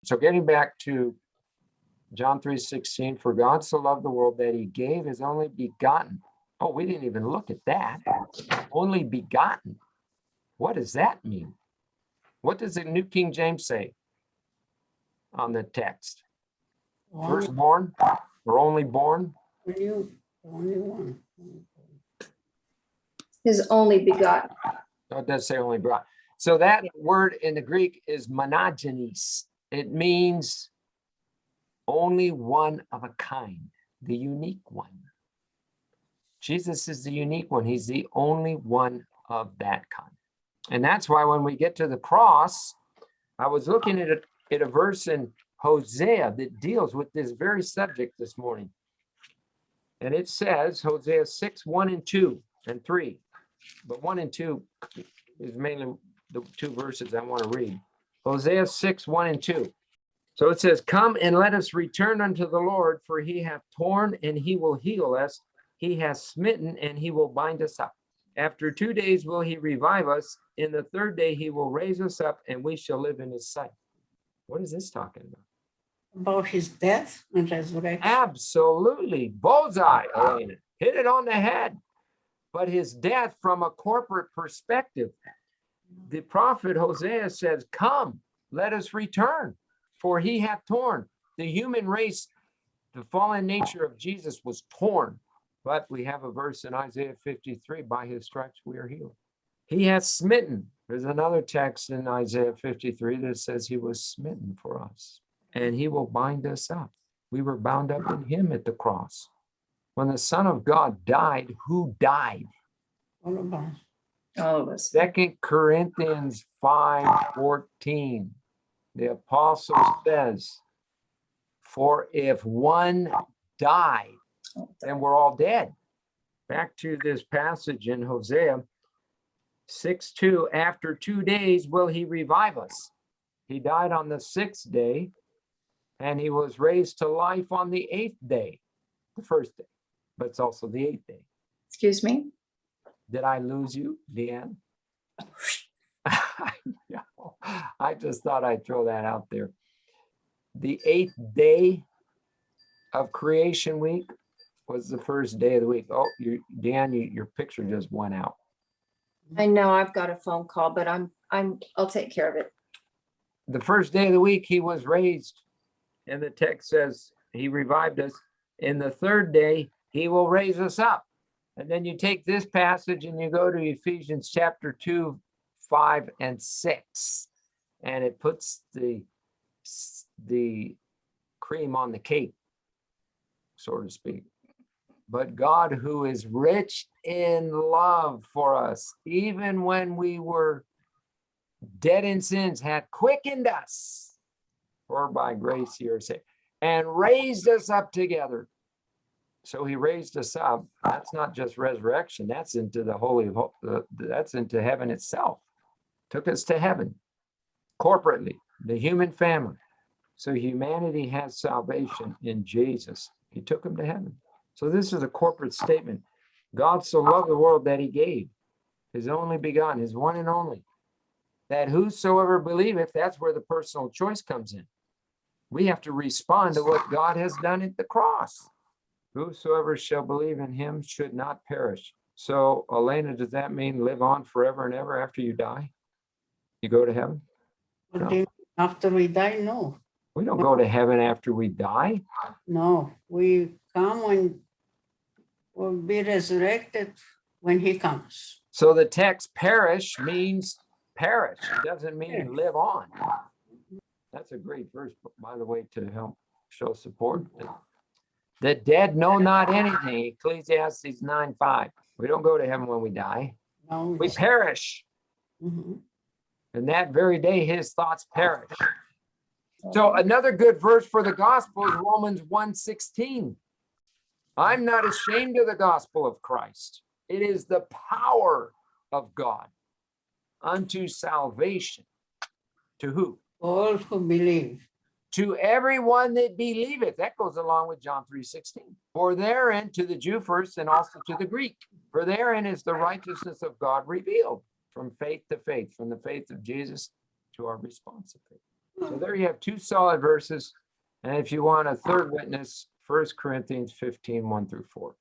So getting back to John 3:16, for God so loved the world that he gave his only begotten. Oh, we didn't even look at that. Only begotten. What does that mean? What does the New King James say on the text? Firstborn or only born? Only one. His only begotten. No, it does say only begotten. So that word in the Greek is monogenes. It means only one of a kind, the unique one. Jesus is the unique one. He's the only one of that kind. And that's why when we get to the cross, I was looking at a verse in Hosea that deals with this very subject this morning. And it says, Hosea 6, 1 and 2 and 3. But 1 and 2 is mainly the two verses I want to read. Hosea 6, 1 and 2. So it says, come and let us return unto the Lord, for he hath torn and he will heal us. He has smitten and he will bind us up. After 2 days will he revive us. In the third day he will raise us up, and we shall live in his sight. What is this talking about? About his death and resurrection. Absolutely. Bullseye, Elena. Hit it on the head. But his death from a corporate perspective. The prophet Hosea says, come, let us return, for he hath torn. The human race, the fallen nature of Jesus was torn. But we have a verse in Isaiah 53, by his stripes we are healed. He hath smitten. There's another text in Isaiah 53 that says he was smitten for us, and he will bind us up. We were bound up in him at the cross. When the Son of God died, who died? All of us. All of us. 2 Corinthians 5:14. The apostle says, for if one died, then we're all dead. Back to this passage in Hosea 6:2. After 2 days will he revive us. He died on the 6th day, and he was raised to life on the 8th day, the first day, but it's also the 8th day. Excuse me? Did I lose you, Deanne? No, I just thought I'd throw that out there. The 8th day of creation week was the first day of the week. Oh, Deanne, your picture just went out. I know I've got a phone call, but I'll take care of it. The first day of the week, he was raised. And the text says he revived us. In the third day, he will raise us up. And then you take this passage and you go to Ephesians chapter 2, 5, and 6. And it puts the cream on the cake, so to speak. But God, who is rich in love for us, even when we were dead in sins, hath quickened us, for by grace you are saved, and raised us up together. So he raised us up. That's not just resurrection. That's into the holy of that's into heaven itself. Took us to heaven corporately, the human family. So humanity has salvation in Jesus. He took them to heaven. So this is a corporate statement. God so loved the world that he gave his only begotten, his one and only, that whosoever believeth, that's where the personal choice comes in. We have to respond to what God has done at the cross. Whosoever shall believe in him should not perish. So, Elena, does that mean live on forever and ever after you die? You go to heaven? No. After we die, no. We don't go to heaven after we die. No, we come when we'll be resurrected when he comes. So the text perish means perish. It doesn't mean live on. That's a great verse, by the way, to help show support. The dead know not anything. Ecclesiastes 9:5. We don't go to heaven when we die. No, We perish. Mhm. And that very day, his thoughts perish. So another good verse for the gospel is Romans 1:16. I'm not ashamed of the gospel of Christ. It is the power of God unto salvation. To who? All who believe. To everyone that believeth. That goes along with John 3:16. For therein, to the Jew first and also to the Greek, for therein is the righteousness of God revealed from faith to faith, from the faith of Jesus to our response of faith. So there you have two solid verses. And if you want a third witness, 1 Corinthians 15, 1 through 4.